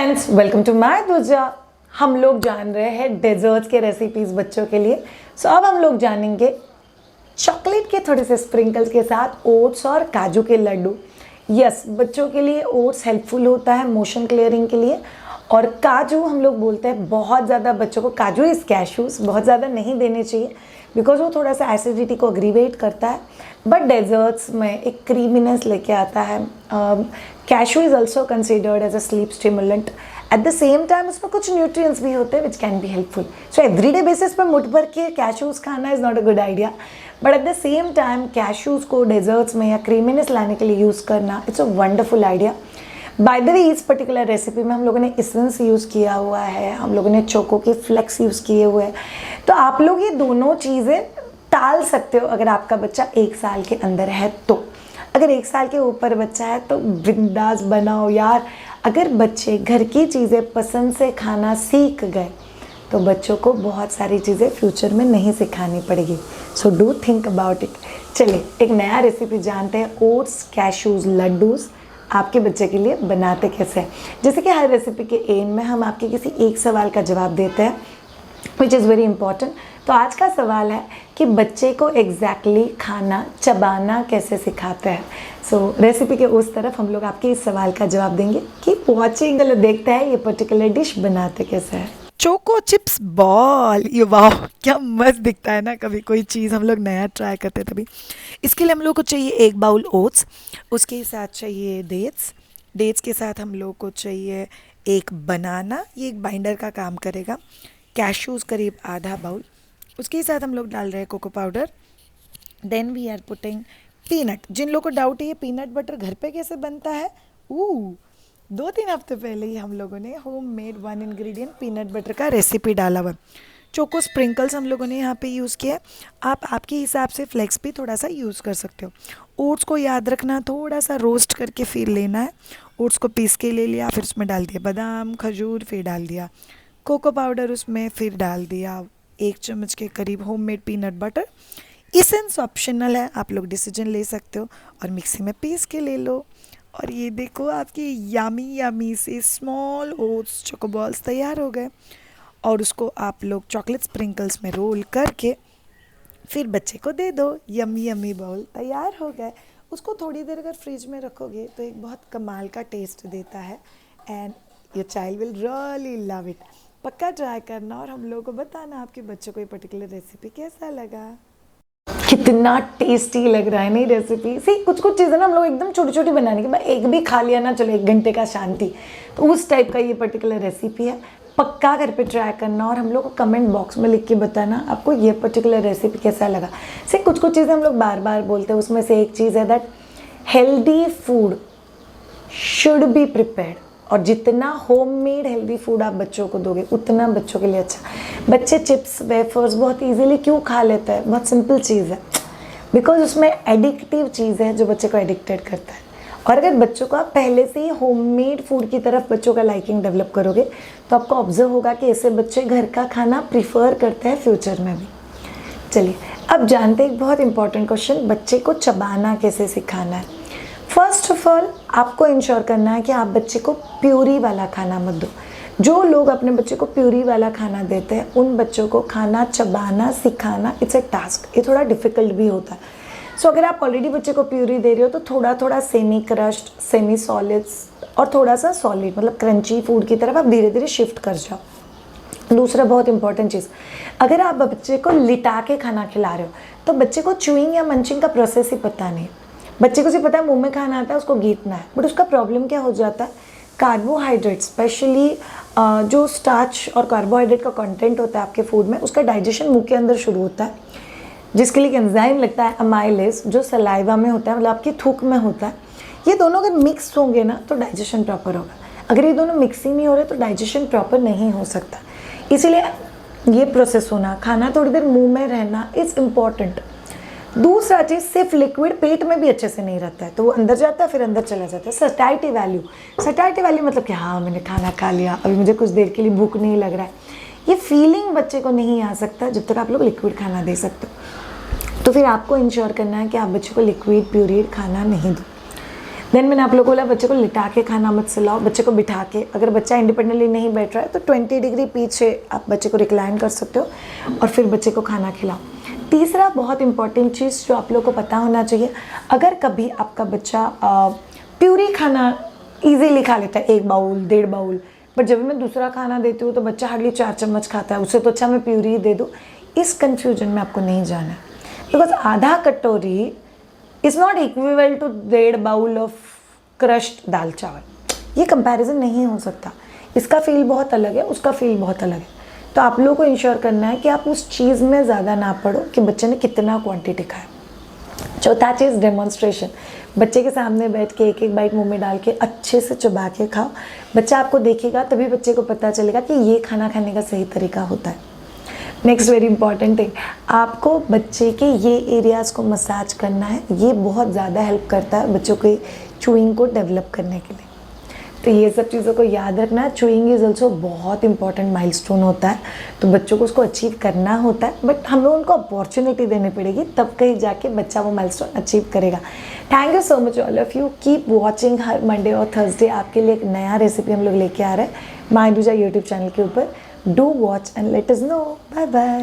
Friends, welcome to my दूजा। हम लोग जान रहे हैं डेजर्ट्स के रेसिपीज़ बच्चों के लिए। सो अब हम लोग जानेंगे चॉकलेट के थोड़े से स्प्रिंकल्स के साथ ओट्स और काजू के लड्डू। यस, बच्चों के लिए ओट्स हेल्पफुल होता है मोशन क्लियरिंग के लिए, और काजू हम लोग बोलते हैं बहुत ज़्यादा बच्चों को काजू इज़ कैशूज़ बहुत ज़्यादा नहीं देने चाहिए बिकॉज वो थोड़ा सा एसिडिटी को अग्रीवेट करता है, बट डेजर्ट्स में एक क्रीमीनेस लेके आता है। Cashew is also considered as a sleep stimulant. At the same time उसमें कुछ न्यूट्रिएंट्स भी होते हैं which can be helpful. So everyday basis पे मुठ भर के कैशूज़ खाना is not a good idea, but at the same time cashews को डेजर्ट्स में या क्रीमीनेस लाने के लिए यूज़ करना it's a wonderful idea. By the way, इस पर्टिकुलर रेसिपी में हम लोगों ने एसेंस यूज़ किया हुआ है, हम लोगों ने चोको के फ्लेक्स यूज़ किए हुए हैं। तो आप लोग ये दोनों चीज़ें टाल सकते हो अगर आपका बच्चा 1 साल के अंदर है तो। अगर 1 साल के ऊपर बच्चा है तो बिंदास बनाओ यार। अगर बच्चे घर की चीज़ें पसंद से खाना सीख गए तो बच्चों को बहुत सारी चीज़ें फ्यूचर में नहीं सिखानी पड़ेगी। So do think about it. चलिए एक नया रेसिपी जानते हैं, ओट्स कैशूज़ लड्डूज़ आपके बच्चे के लिए बनाते कैसे हैं। जैसे कि हर रेसिपी के एंड में हम आपके किसी एक सवाल का जवाब देते हैं विच इज़ वेरी इंपॉर्टेंट। तो आज का सवाल है कि बच्चे को एग्जैक्टली खाना चबाना कैसे सिखाते हैं। सो रेसिपी के उस तरफ हम लोग आपके इस सवाल का जवाब देंगे कि वॉचिंग देखते हैं ये पर्टिकुलर डिश बनाते कैसे है। चोको चिप्स बॉल, ये वाह क्या मस्त दिखता है ना। कभी कोई चीज़ हम लोग नया ट्राई करते हैं तभी। इसके लिए हम लोग को चाहिए 1 बाउल ओट्स, उसके साथ चाहिए डेट्स के साथ हम लोग को चाहिए 1 बनाना, ये एक बाइंडर का काम करेगा। कैशूज़ करीब आधा बाउल, उसके साथ हम लोग डाल रहे हैं cocoa powder. Then we are putting peanut. जिन लोगों को डाउट है ये पीनट बटर घर पे कैसे बनता है, 2-3 हफ्ते पहले ही हम लोगों ने home made 1 ingredient peanut butter का रेसिपी डाला हुआ। चोको स्प्रिंकल्स हम लोगों ने यहाँ पे यूज़ किया है। आप आपके हिसाब से फ्लेक्स भी थोड़ा सा यूज़ कर सकते हो। ओट्स को याद रखना, थोड़ा सा रोस्ट करके फिर लेना है। ओट्स को पीस के ले लिया, फिर उसमें डाल दिया बादाम खजूर, फिर डाल दिया कोको पाउडर उसमें, फिर डाल दिया 1 चम्मच के करीब homemade peanut butter. Essence optional है, आप लोग डिसीजन ले सकते हो और मिक्सी में पीस के ले लो। और ये देखो आपकी यामी से स्मॉल ओट्स चोको बॉल्स तैयार हो गए। और उसको आप लोग चॉकलेट स्प्रिंकल्स में रोल करके फिर बच्चे को दे दो। यमी बॉल तैयार हो गए। उसको थोड़ी देर अगर फ्रिज में रखोगे तो एक बहुत कमाल का टेस्ट देता है and your child will really love it. पक्का ट्राई करना और हम लोगों को बताना आपके बच्चों को ये पर्टिकुलर रेसिपी कैसा लगा। कितना टेस्टी लग रहा है नहीं रेसिपी। सी कुछ चीज़ें ना हम लोग एकदम छोटी छोटी बनाने के बाद एक भी खा लिया ना, चलो 1 घंटे का शांति, तो उस टाइप का ये पर्टिकुलर रेसिपी है। पक्का घर पे ट्राई करना और हम लोग को कमेंट बॉक्स में लिख के बताना आपको ये पर्टिकुलर रेसिपी कैसा लगा। सी कुछ चीज़ें हम लोग बार बार बोलते हैं, उसमें से एक चीज़ है that healthy food should be prepared, और जितना होममेड हेल्दी फूड आप बच्चों को दोगे उतना बच्चों के लिए अच्छा। बच्चे चिप्स वेफर्स बहुत इजीली क्यों खा लेते हैं, बहुत सिंपल चीज़ है, बिकॉज उसमें एडिक्टिव चीज़ है जो बच्चे को एडिक्टेड करता है। और अगर बच्चों को आप पहले से ही होममेड फूड की तरफ बच्चों का लाइकिंग डेवलप करोगे तो आपको ऑब्जर्व होगा कि ऐसे बच्चे घर का खाना प्रीफर करते हैं फ्यूचर में भी। चलिए अब जानते हैं एक बहुत इंपॉर्टेंट क्वेश्चन, बच्चे को चबाना कैसे सिखाना है। फर्स्ट ऑफ ऑल आपको इंश्योर करना है कि आप बच्चे को प्यूरी वाला खाना मत दो। जो लोग अपने बच्चे को प्यूरी वाला खाना देते हैं उन बच्चों को खाना चबाना सिखाना इट्स अ टास्क, ये थोड़ा डिफ़िकल्ट भी होता है। सो अगर आप ऑलरेडी बच्चे को प्यूरी दे रहे हो तो थोड़ा थोड़ा सेमी क्रश्ड, सेमी सॉलिड्स और थोड़ा सा सॉलिड मतलब क्रंची फूड की तरफ आप धीरे धीरे शिफ्ट कर जाओ। दूसरा बहुत इंपॉर्टेंट चीज़, अगर आप बच्चे को लिटा के खाना खिला रहे हो तो बच्चे को च्यूइंग या मंचिंग का प्रोसेस ही पता नहीं। बच्चे को सिर्फ पता है मुंह में खाना आता है, उसको गीतना है, बट उसका प्रॉब्लम क्या हो जाता है, कार्बोहाइड्रेट स्पेशली जो स्टार्च और कार्बोहाइड्रेट का कंटेंट होता है आपके फूड में, उसका डाइजेशन मुंह के अंदर शुरू होता है, जिसके लिए एक एंजाइम लगता है अमाइलेज जो सलाइवा में होता है, मतलब आपकी थूक में होता है। ये दोनों अगर मिक्स होंगे ना तो डाइजेशन प्रॉपर होगा। अगर ये दोनों मिक्स ही नहीं हो रहे तो डाइजेशन प्रॉपर नहीं हो सकता। इसीलिए ये प्रोसेस होना, खाना थोड़ी देर मुँह में रहना इज़ इम्पॉर्टेंट। दूसरा चीज़, सिर्फ लिक्विड पेट में भी अच्छे से नहीं रहता है तो वो अंदर जाता है फिर अंदर चला जाता है। सटाइटी वैल्यू मतलब कि हाँ मैंने खाना खा लिया, अभी मुझे कुछ देर के लिए भूख नहीं लग रहा है, ये फीलिंग बच्चे को नहीं आ सकता जब तक आप लोग लिक्विड खाना दे सकते हो। तो फिर आपको इंश्योर करना है कि आप बच्चे को लिक्विड प्यूरीड खाना नहीं दो। देन मैंने आप लोगों को बोला बच्चे को लिटा के खाना मत सिलाओ, बच्चे को बिठा के, अगर बच्चा इंडिपेंडेंटली नहीं बैठ रहा है तो 20 डिग्री पीछे आप बच्चे को रिक्लाइन कर सकते हो और फिर बच्चे को खाना खिलाओ। तीसरा बहुत इंपॉर्टेंट चीज़ जो आप लोगों को पता होना चाहिए, अगर कभी आपका बच्चा प्यूरी खाना ईजीली खा लेता है 1 बाउल 1.5 बाउल, बट जब मैं दूसरा खाना देती हूँ तो बच्चा हार्डली 4 चम्मच खाता है, उससे तो अच्छा मैं प्यूरी ही दे दूँ, इस कन्फ्यूजन में आपको नहीं जाना है। बिकॉज आधा कटोरी is not equivalent to 1.5 bowl of crushed dal chawal, ये कंपैरिजन नहीं हो सकता। इसका फील बहुत अलग है, उसका फील बहुत अलग है। तो आप लोगों को इंश्योर करना है कि आप उस चीज़ में ज़्यादा ना पड़ो कि बच्चे ने कितना क्वांटिटी खाया। चौथा चीज़ डेमोन्स्ट्रेशन, बच्चे के सामने बैठ के एक एक बाइट मुंह में डाल के अच्छे से चबा के खाओ। बच्चा आपको देखेगा तभी बच्चे को पता चलेगा कि ये खाना खाने का सही तरीका होता है। नेक्स्ट वेरी इंपॉर्टेंट थिंग, आपको बच्चे के ये एरियाज़ को मसाज करना है, ये बहुत ज़्यादा हेल्प करता है बच्चों के चूइंग को डेवलप करने के लिए। तो ये सब चीज़ों को याद रखना है। चूइंग इज़ ऑल्सो बहुत इंपॉर्टेंट माइलस्टोन होता है, तो बच्चों को उसको अचीव करना होता है, बट हम लोग उनको अपॉर्चुनिटी देनी पड़ेगी, तब कहीं जाके बच्चा वो माइलस्टोन अचीव करेगा। Thank you so much all of you, keep watching. Her Monday और थर्सडे आपके लिए एक नया रेसिपी हम लोग लेके आ रहे हैं माय दूजा यूट्यूब चैनल के ऊपर। Do watch and let us know. Bye bye.